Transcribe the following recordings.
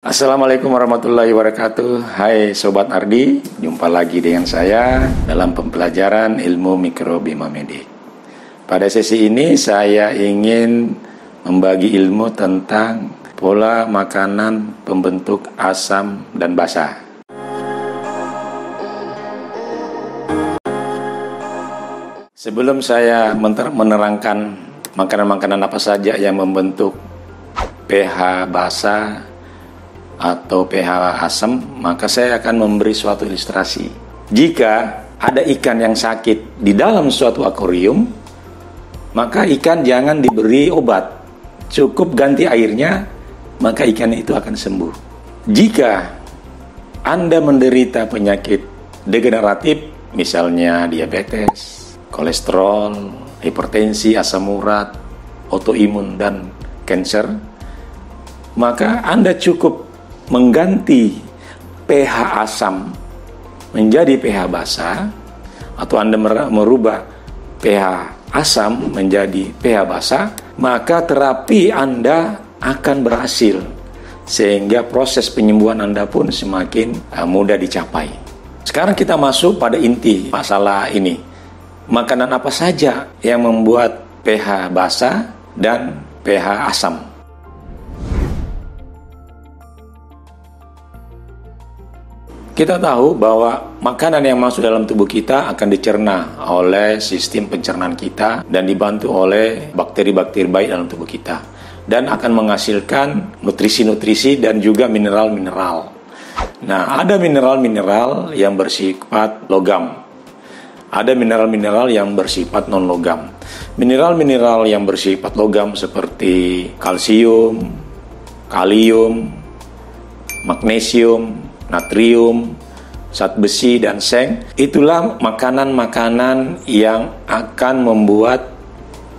Assalamualaikum warahmatullahi wabarakatuh. Hai Sobat Ardi, jumpa lagi dengan saya dalam pembelajaran ilmu mikrobioma medik. Pada sesi ini saya ingin membagi ilmu tentang pola makanan pembentuk asam dan basa. Sebelum saya menerangkan makanan-makanan apa saja yang membentuk pH basa atau pH asam, maka saya akan memberi suatu ilustrasi. Jika ada ikan yang sakit di dalam suatu akuarium, maka ikan jangan diberi obat, cukup ganti airnya, maka ikan itu akan sembuh. Jika Anda menderita penyakit degeneratif, misalnya diabetes, kolesterol, hipertensi, asam urat, autoimun, dan kanker, maka Anda cukup mengganti pH asam menjadi pH basa, atau Anda merubah pH asam menjadi pH basa, maka terapi Anda akan berhasil, sehingga proses penyembuhan Anda pun semakin mudah dicapai. Sekarang kita masuk pada inti masalah ini. Makanan apa saja yang membuat pH basa dan pH asam? Kita tahu bahwa makanan yang masuk dalam tubuh kita akan dicerna oleh sistem pencernaan kita dan dibantu oleh bakteri-bakteri baik dalam tubuh kita, dan akan menghasilkan nutrisi-nutrisi dan juga mineral-mineral. Nah, ada mineral-mineral yang bersifat logam, ada mineral-mineral yang bersifat non-logam. Mineral-mineral yang bersifat logam seperti kalsium, kalium, magnesium, natrium, zat besi, dan seng, itulah makanan-makanan yang akan membuat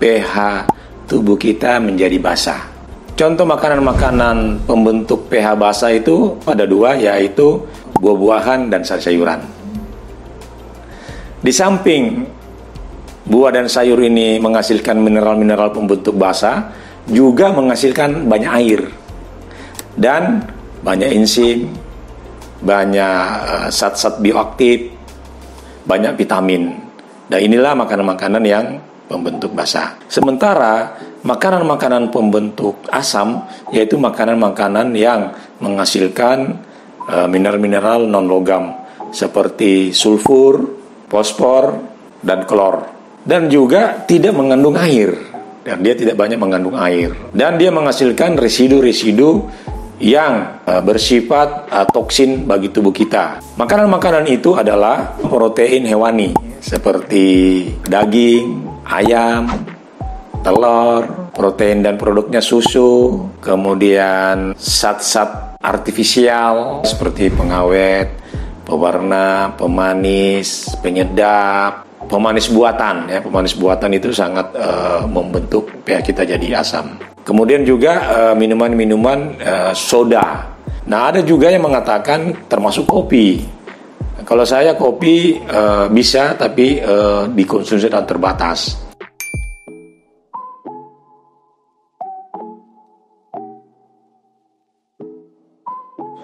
pH tubuh kita menjadi basa. Contoh makanan-makanan pembentuk pH basa itu ada dua, yaitu buah-buahan dan sayur-sayuran. Di samping buah dan sayur ini menghasilkan mineral-mineral pembentuk basa, juga menghasilkan banyak air dan banyak enzim, banyak zat-zat bioaktif, banyak vitamin. Dan inilah makanan-makanan yang pembentuk basa. Sementara makanan-makanan pembentuk asam, yaitu makanan-makanan yang menghasilkan mineral-mineral non-logam seperti sulfur, fosfor, dan klor. Dan juga tidak mengandung air, dan dia tidak banyak mengandung air. Dan dia menghasilkan residu-residu yang bersifat toksin bagi tubuh kita. Makanan-makanan itu adalah protein hewani seperti daging, ayam, telur, protein dan produknya susu, kemudian zat-zat artifisial seperti pengawet, pewarna, pemanis, penyedap, pemanis buatan. Ya, pemanis buatan itu sangat membentuk pH kita jadi asam. Kemudian juga minuman-minuman soda. Nah, ada juga yang mengatakan termasuk kopi. Kalau saya kopi bisa, tapi dikonsumsi dalam terbatas.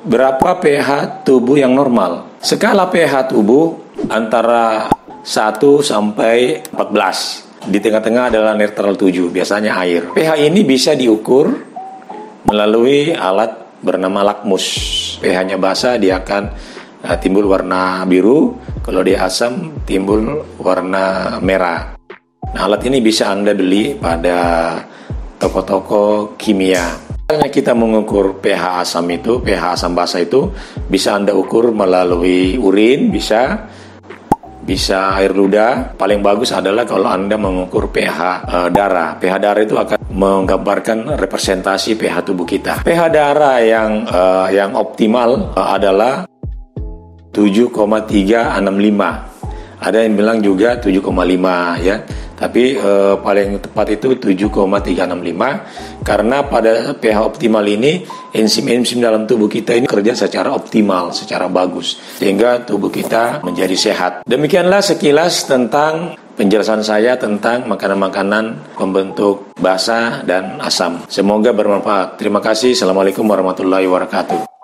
Berapa pH tubuh yang normal? Skala pH tubuh antara 1 sampai 14. Di tengah-tengah adalah netral 7, biasanya air. pH ini bisa diukur melalui alat bernama lakmus. pH-nya basa, dia akan timbul warna biru. Kalau dia asam, timbul warna merah. Nah, alat ini bisa Anda beli pada toko-toko kimia. Misalnya kita mengukur pH asam itu, pH asam basa itu bisa Anda ukur melalui urin, bisa air ludah. Paling bagus adalah kalau Anda mengukur pH darah. pH darah itu akan menggambarkan representasi pH tubuh kita. pH darah yang optimal adalah 7,365. Ada yang bilang juga 7,5 ya. Tapi paling tepat itu 7,365, karena pada pH optimal ini enzim-enzim dalam tubuh kita ini kerja secara optimal, secara bagus, sehingga tubuh kita menjadi sehat. Demikianlah sekilas tentang penjelasan saya tentang makanan-makanan pembentuk basa dan asam. Semoga bermanfaat. Terima kasih. Assalamualaikum warahmatullahi wabarakatuh.